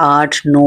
8, 9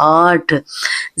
8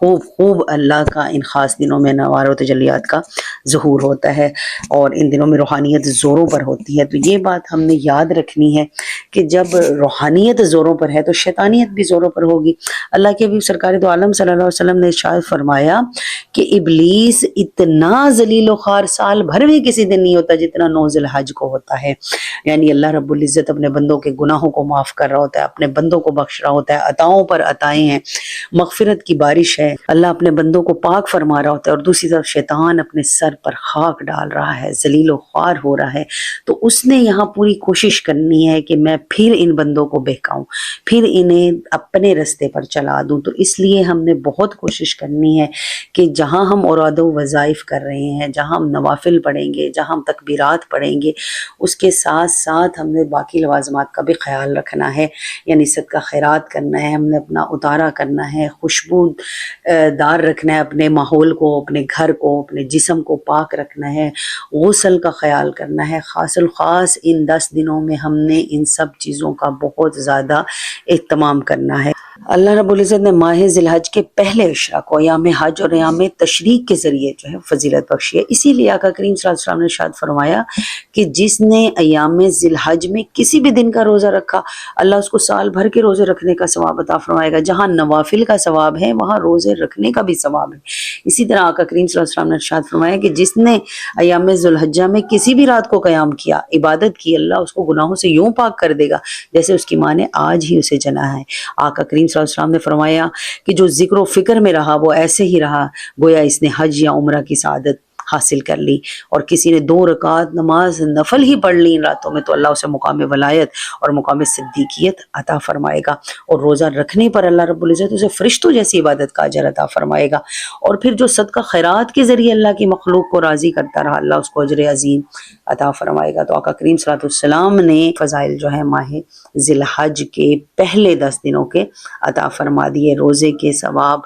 خوب خوب اللہ کا ان خاص دنوں میں انوار و تجلیات کا ظہور ہوتا ہے، اور ان دنوں میں روحانیت زوروں پر ہوتی ہے۔ تو یہ بات ہم نے یاد رکھنی ہے کہ جب روحانیت زوروں پر ہے تو شیطانیت بھی زوروں پر ہوگی۔ اللہ کے حبیب سرکار دو عالم صلی اللہ علیہ وسلم نے ارشاد فرمایا کہ ابلیس اتنا ذلیل و خوار سال بھر میں کسی دن نہیں ہوتا جتنا 9 ذی الحج کو ہوتا ہے۔ یعنی اللہ رب العزت اپنے بندوں کے گناہوں کو معاف کر رہا ہوتا ہے، اپنے بندوں کو بخش رہا ہوتا ہے، عطاؤں پر عطائیں ہیں، مغفرت کی بارش ہے، اللہ اپنے بندوں کو پاک فرما رہا ہوتا ہے، اور دوسری طرف شیطان اپنے سر پر خاک ڈال رہا ہے، ذلیل و خوار ہو رہا ہے۔ تو اس نے یہاں پوری کوشش کرنی ہے کہ میں پھر ان بندوں کو بہکاؤں، پھر انہیں اپنے رستے پر چلا دوں۔ تو اس لیے ہم نے بہت کوشش کرنی ہے کہ جہاں ہم اوراد و وظائف کر رہے ہیں، جہاں ہم نوافل پڑھیں گے، جہاں ہم تکبیرات پڑھیں گے، اس کے ساتھ ساتھ ہم نے باقی لوازمات کا بھی خیال رکھنا ہے، یعنی صدقہ خیرات کرنا ہے، ہم نے اپنا اتارا کرنا ہے، خوشبو دار رکھنا ہے اپنے ماحول کو، اپنے گھر کو، اپنے جسم کو پاک رکھنا ہے، غسل کا خیال کرنا ہے۔ خاص الخاص ان 10 دنوں میں ہم نے ان سب چیزوں کا بہت زیادہ اہتمام کرنا ہے۔ اللہ رب العزت نے ماہ ذی الحج کے پہلے عشرہ کو ایام حج اور ایام تشریق کے ذریعے جو ہے فضیلت بخشی ہے۔ اسی لیے آقا کریم صلی اللہ علیہ وسلم نے ارشاد فرمایا کہ جس نے ایام ذی الحج میں کسی بھی دن کا روزہ رکھا، اللہ اس کو سال بھر کے روزے رکھنے کا ثواب عطا فرمائے گا۔ جہاں نوافل کا ثواب ہے وہاں روزے رکھنے کا بھی ثواب ہے۔ اسی طرح آقا کریم صلی اللہ علیہ وسلم نے ارشاد فرمایا کہ جس نے ایام ذی الحجہ میں کسی بھی رات کو قیام کیا، عبادت کی، اللہ اس کو گناہوں سے یوں پاک کر دے گا جیسے اس کی ماں نے آج ہی اسے جنا ہے۔ آقا کریم صلی اللہ علیہ وسلم نے فرمایا کہ جو ذکر و فکر میں رہا وہ ایسے ہی رہا گویا اس نے حج یا عمرہ کی سعادت حاصل کر لی، اور کسی نے 2 رکعت نماز نفل ہی پڑھ لی ان راتوں میں تو اللہ اسے مقام ولایت اور مقام صدیقیت عطا فرمائے گا، اور روزہ رکھنے پر اللہ رب العزت اسے فرشتوں جیسی عبادت کا اجر عطا فرمائے گا، اور پھر جو صدقہ خیرات کے ذریعے اللہ کی مخلوق کو راضی کرتا رہا اللہ اس کو اجر عظیم عطا فرمائے گا۔ تو آقا کریم صلی اللہ علیہ وسلم نے فضائل جو ہے ماہ ذی الحج کے پہلے 10 دنوں کے عطا فرما دیے، روزے کے ثواب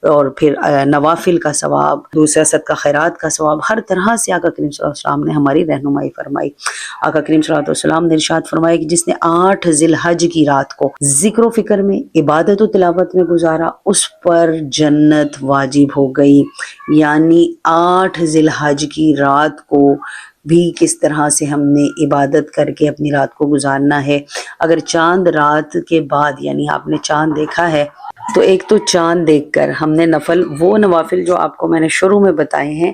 اور پھر نوافل کا ثواب، دوسرا صدقہ خیرات کا ثواب، ہر طرح سے آقا کریم صلی اللہ علیہ وسلم نے ہماری رہنمائی فرمائی۔ آقا کریم صلی اللہ علیہ وسلم نے ارشاد فرمایا کہ جس نے 8 ذی الحج کی رات کو ذکر و فکر میں، عبادت و تلاوت میں گزارا اس پر جنت واجب ہو گئی۔ یعنی 8 ذی الحج کی رات کو بھی کس طرح سے ہم نے عبادت کر کے اپنی رات کو گزارنا ہے۔ اگر چاند رات کے بعد یعنی آپ نے چاند دیکھا ہے تو ایک تو چاند دیکھ کر ہم نے نفل، وہ نوافل جو آپ کو میں نے شروع میں بتائے ہیں،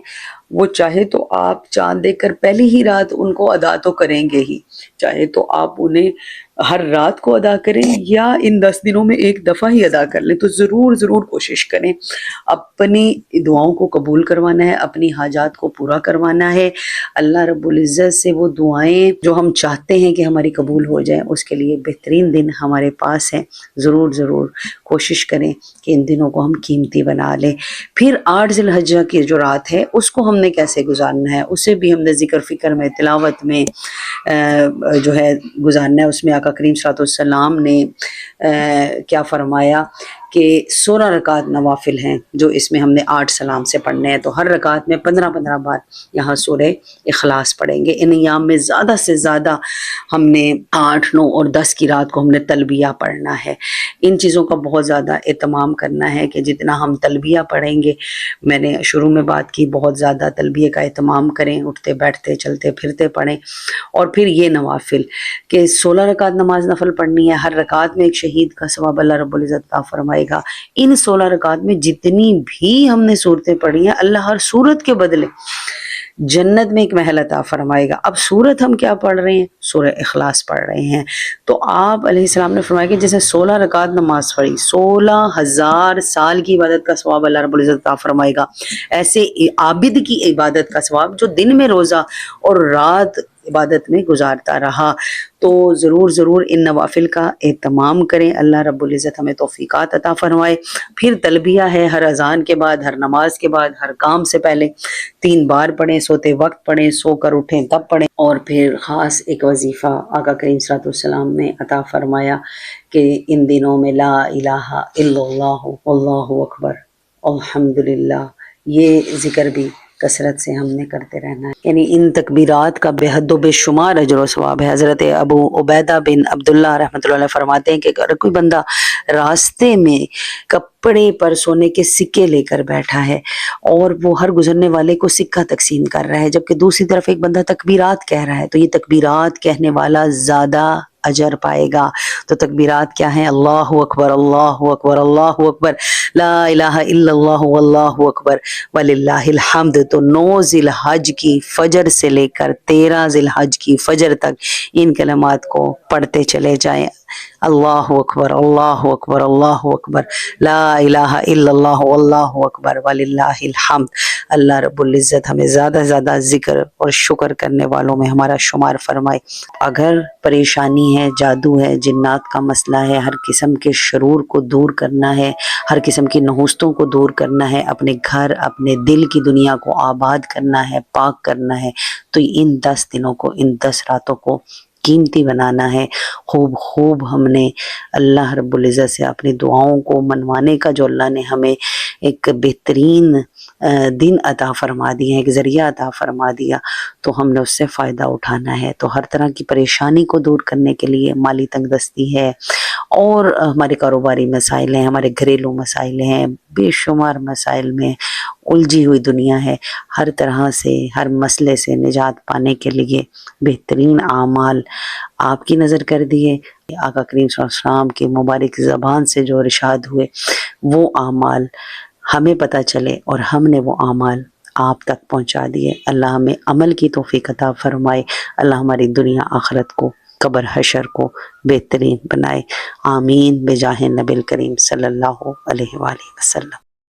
وہ چاہے تو آپ چاند دیکھ کر پہلی ہی رات ان کو ادا تو کریں گے ہی، چاہے تو آپ انہیں ہر رات کو ادا کریں یا ان 10 دنوں میں ایک دفعہ ہی ادا کر لیں، تو ضرور ضرور کوشش کریں، اپنی دعاؤں کو قبول کروانا ہے، اپنی حاجات کو پورا کروانا ہے۔ اللہ رب العزت سے وہ دعائیں جو ہم چاہتے ہیں کہ ہماری قبول ہو جائیں، اس کے لیے بہترین دن ہمارے پاس ہیں۔ ضرور ضرور کوشش کریں کہ ان دنوں کو ہم قیمتی بنا لیں۔ پھر 8 ذی الحجہ کی جو رات ہے اس کو ہم نے کیسے گزارنا ہے، اسے بھی ہم نے ذکر فکر میں، تلاوت میں جو ہے گزارنا ہے۔ اس میں آقا کریم صلی اللہ علیہ وسلم نے کیا فرمایا کہ 16 رکعت نوافل ہیں جو اس میں ہم نے 8 سلام سے پڑھنے ہیں، تو ہر رکعت میں 15 بار یہاں سورہ اخلاص پڑھیں گے۔ ان ایام میں زیادہ سے زیادہ ہم نے 8، 9 اور 10 کی رات کو ہم نے تلبیہ پڑھنا ہے۔ ان چیزوں کا بہت زیادہ اہتمام کرنا ہے کہ جتنا ہم تلبیہ پڑھیں گے، میں نے شروع میں بات کی، بہت زیادہ تلبیہ کا اہتمام کریں، اٹھتے بیٹھتے چلتے پھرتے پڑھیں۔ اور پھر یہ نوافل کہ 16 رکعت نماز نفل پڑھنی ہے، ہر رکعت میں ایک شہید کا ثواب اللہ رب العزت عطا فرمائے گا۔ ان 16 رکعت میں جتنی بھی ہم نے صورتیں پڑھی ہیں، اللہ ہر صورت کے بدلے جنت میں ایک محل عطا فرمائے گا۔ اب صورت ہم کیا پڑھ رہے ہیں؟ سورہ اخلاص پڑھ رہے ہیں۔ تو آپ علیہ السلام نے فرمایا کہ جیسے 16 رکعت نماز پڑھی، 16,000 سال کی عبادت کا ثواب اللہ رب العزت عطا فرمائے گا۔ ایسے عابد کی عبادت کا ثواب جو دن میں روزہ اور رات عبادت میں گزارتا رہا۔ تو ضرور ضرور ان نوافل کا اہتمام کریں، اللہ رب العزت ہمیں توفیقات عطا فرمائے۔ پھر تلبیہ ہے، ہر اذان کے بعد، ہر نماز کے بعد، ہر کام سے پہلے 3 بار پڑھیں، سوتے وقت پڑھیں، سو کر اٹھیں تب پڑھیں۔ اور پھر خاص ایک وظیفہ آقا کریم صلی اللہ علیہ وسلم نے عطا فرمایا کہ ان دنوں میں لا الہ الا اللہ، اللہ اکبر، الحمدللہ، یہ ذکر بھی کثرت سے ہم نے کرتے رہنا ہے. یعنی ان تکبیرات کا بے حد و بے شمار اجر و ثواب ہے. حضرت ابو عبیدہ بن عبداللہ رحمۃ اللہ علیہ فرماتے ہیں کہ اگر کوئی بندہ راستے میں کپڑے پر سونے کے سکے لے کر بیٹھا ہے اور وہ ہر گزرنے والے کو سکہ تقسیم کر رہا ہے، جبکہ دوسری طرف ایک بندہ تکبیرات کہہ رہا ہے، تو یہ تکبیرات کہنے والا زیادہ اجر پائے گا. تو تکبیرات کیا ہیں؟ اللہ اکبر، اللہ اکبر، اللہ اکبر، لا الہ الا اللہ واللہ اکبر وللہ الحمد. تو 9 ذی الحج کی فجر سے لے کر 13 ذی الحج کی فجر تک ان کلمات کو پڑھتے چلے جائیں. اللہ اکبر، اللہ اکبر، اللہ اکبر، لا الہ الا اللہ واللہ اکبر وللہ الحمد. اللہ رب العزت ہمیں زیادہ سے زیادہ ذکر اور شکر کرنے والوں میں ہمارا شمار فرمائے. اگر پریشانی ہے، جادو ہے، جنات کا مسئلہ ہے، ہر قسم کے شرور کو دور کرنا ہے، ہر قسم کی نحوستوں کو دور کرنا ہے، اپنے گھر، اپنے دل کی دنیا کو آباد کرنا ہے، پاک کرنا ہے، تو ان 10 دنوں کو، ان 10 راتوں کو قیمتی بنانا ہے. خوب ہم نے اللہ رب العزت سے اپنی دعاؤں کو منوانے کا جو اللہ نے ہمیں ایک بہترین دن عطا فرما دیا ہے، ایک ذریعہ عطا فرما دیا، تو ہم نے اس سے فائدہ اٹھانا ہے. تو ہر طرح کی پریشانی کو دور کرنے کے لیے مالی تنگ دستی ہے، اور ہمارے کاروباری مسائل ہیں، ہمارے گھریلو مسائل ہیں، بے شمار مسائل میں الجھی ہوئی دنیا ہے. ہر طرح سے، ہر مسئلے سے نجات پانے کے لیے بہترین اعمال آپ کی نظر کر دیے. آقا کریم صلی اللہ علیہ وسلم کی مبارک زبان سے جو ارشاد ہوئے وہ اعمال ہمیں پتہ چلے اور ہم نے وہ اعمال آپ تک پہنچا دیے. اللہ ہمیں عمل کی توفیق عطا فرمائے. اللہ ہماری دنیا آخرت کو، قبر حشر کو بہترین بنائے. آمین بجاہ نبی کریم صلی اللہ علیہ وآلہ وسلم.